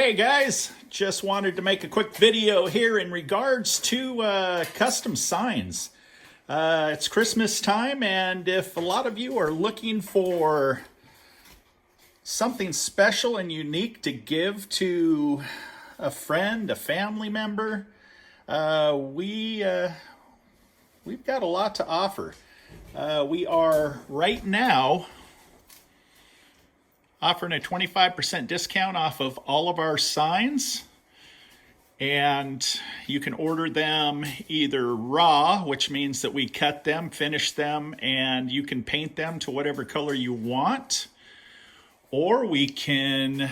Hey guys, just wanted to make a quick video here in regards to custom signs. It's Christmas time, and if a lot of you are looking for something special and unique to give to a friend, a family member, we've got a lot to offer. We are right now offering a 25% discount off of all of our signs, and you can order them either raw, which means that we cut them, finish them, and you can paint them to whatever color you want, or we can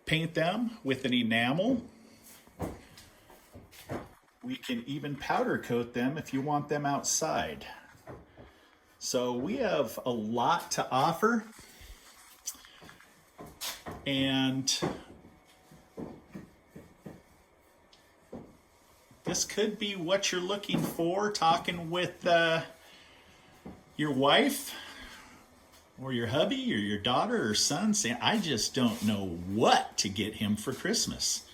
paint them with an enamel. We can even powder coat them if you want them outside. So we have a lot to offer. And this could be what you're looking for, talking with your wife or your hubby or your daughter or son, saying, I just don't know what to get him for Christmas.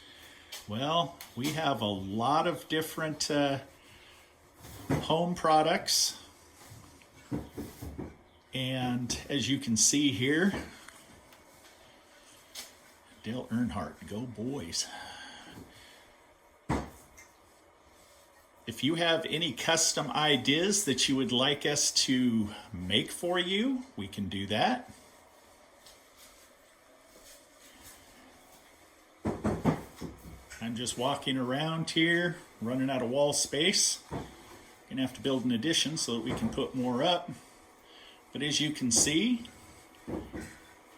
Well, we have a lot of different home products. And as you can see here, Dale Earnhardt, go boys. If you have any custom ideas that you would like us to make for you, we can do that. I'm just walking around here, running out of wall space. Gonna have to build an addition so that we can put more up. But as you can see,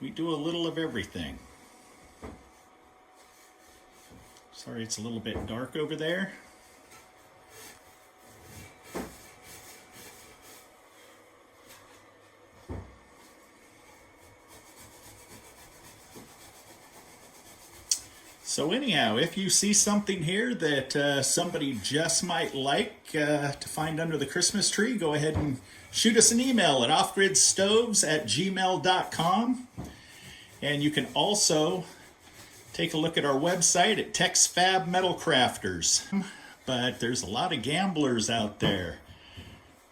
we do a little of everything. Sorry, it's a little bit dark over there. So anyhow, if you see something here that somebody just might like to find under the Christmas tree, go ahead and shoot us an email at offgridstovesandmore@gmail.com. And you can also take a look at our website at Texfab Metal Crafters. But there's a lot of gamblers out there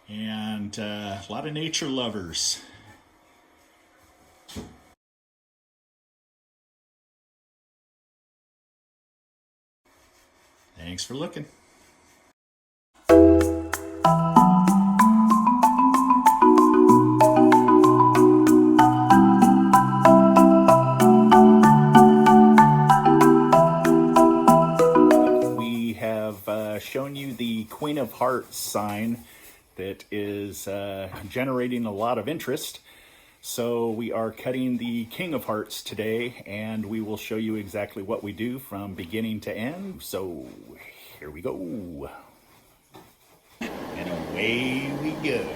and a lot of nature lovers. Thanks for looking. Shown you the Queen of Hearts sign that is generating a lot of interest. So we are cutting the King of Hearts today, and we will show you exactly what we do from beginning to end. So here we go. And away we go.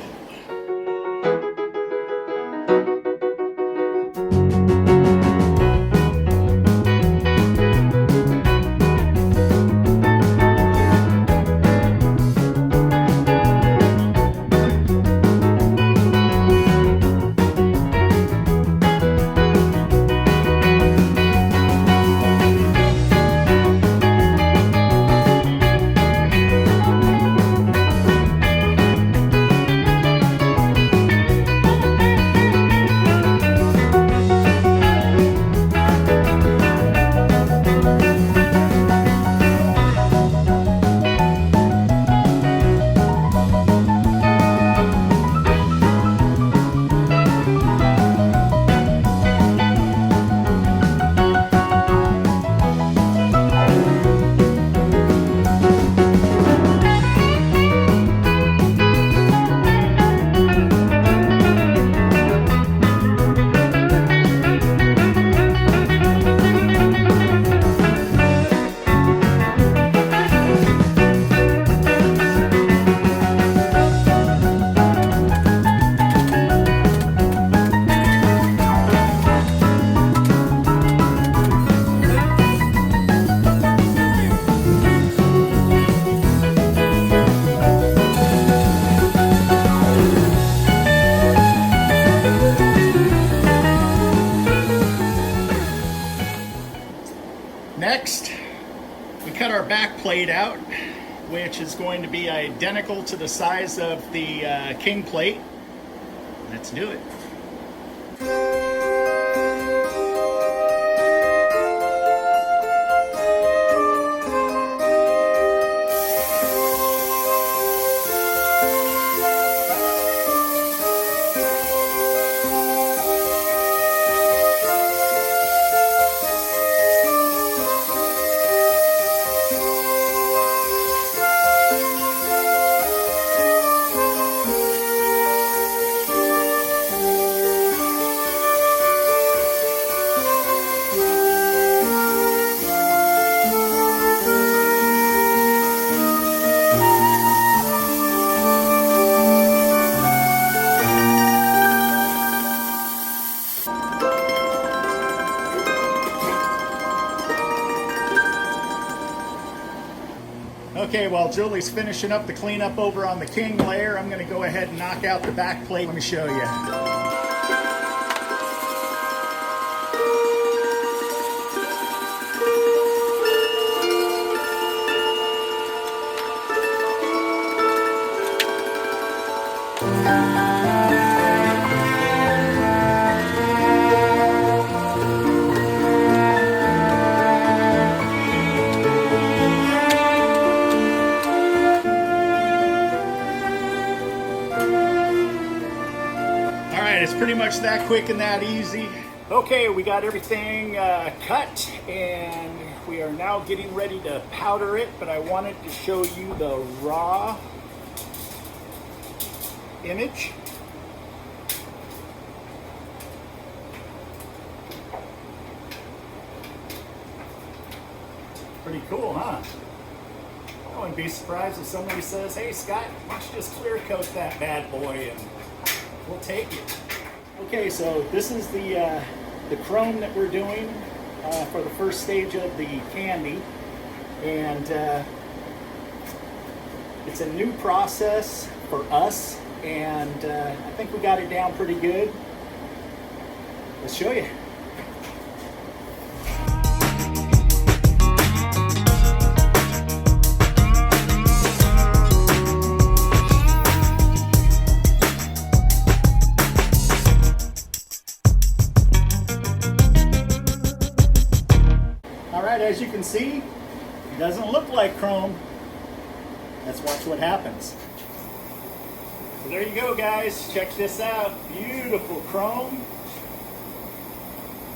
plate out, which is going to be identical to the size of the king plate. Let's do it. Okay, while Julie's finishing up the cleanup over on the king layer, I'm going to go ahead and knock out the back plate. Let me show you. It's pretty much that quick and that easy. Okay, we got everything cut and we are now getting ready to powder it, but I wanted to show you the raw image. Pretty cool, huh? I wouldn't be surprised if somebody says, hey Scott, why don't you just clear coat that bad boy and we'll take it. Okay, so this is the chrome that we're doing for the first stage of the candy, and it's a new process for us, and I think we got it down pretty good. Let's show you. As you can see, it doesn't look like chrome. Let's watch what happens. So there you go, guys. Check this out. Beautiful chrome.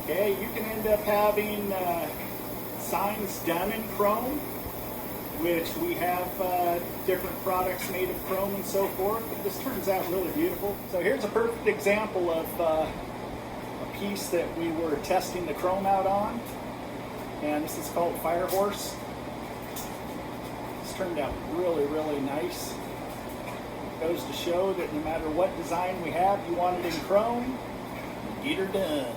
Okay, you can end up having signs done in chrome, which we have different products made of chrome and so forth, but this turns out really beautiful. So here's a perfect example of a piece that we were testing the chrome out on. And this is called Fire Horse. It's turned out really, really nice. Goes to show that no matter what design we have, you want it in chrome, get her done.